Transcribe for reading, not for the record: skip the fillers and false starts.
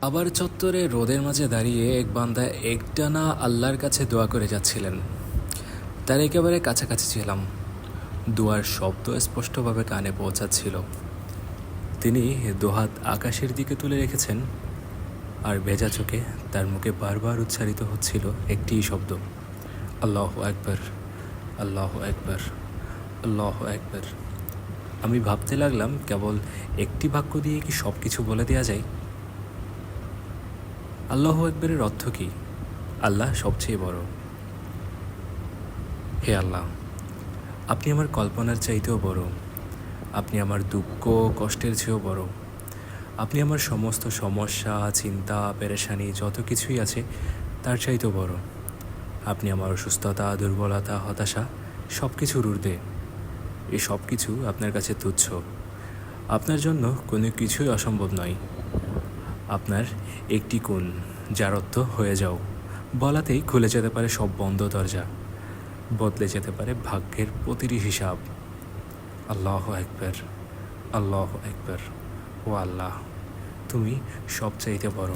আবার চত্বরে রোদের মাঝে দাঁড়িয়ে এক বান্দা একটানা আল্লাহর কাছে দোয়া করে যাচ্ছিলেন। তার একেবারে কাছাকাছি ছিলাম। দোয়ার শব্দ স্পষ্টভাবে কানে পৌঁছাচ্ছিল। তিনি দুহাত আকাশের দিকে তুলে রেখেছেন, আর ভেজা চোখে তার মুখে বারবার উচ্চারিত হচ্ছিল একটিই শব্দ, আল্লাহু আকবার, আল্লাহু আকবার, আল্লাহু আকবার। আমি ভাবতে লাগলাম, কেবল একটি বাক্য দিয়ে কি সব কিছু বলে দেওয়া যায়? আল্লাহু আকবরের অর্থ কী? আল্লাহ সবচেয়ে বড়। হে আল্লাহ, আপনি আমার কল্পনার চাইতেও বড়। আপনি আমার দুঃখ কষ্টের চেয়েও বড়। আপনি আমার সমস্ত সমস্যা, চিন্তা, পেরেশানি যত কিছুই আছে তার চাইতেও বড়। আপনি আমার অসুস্থতা, দুর্বলতা, হতাশা সব কিছুর ঊর্ধ্বে। এই সব কিছু আপনার কাছে তুচ্ছ। আপনার জন্য কোনো কিছুই অসম্ভব নয়। আপনার একটি গুণ, যার অর্থ হয়ে যাও, বলাতেই খুলে যেতে পারে সব বন্ধ দরজা, বদলে যেতে পারে ভাগ্যের প্রতিটি হিসাব। আল্লাহু আকবার, আল্লাহু আকবার। ও আল্লাহ, তুমি সবচাইতে বড়।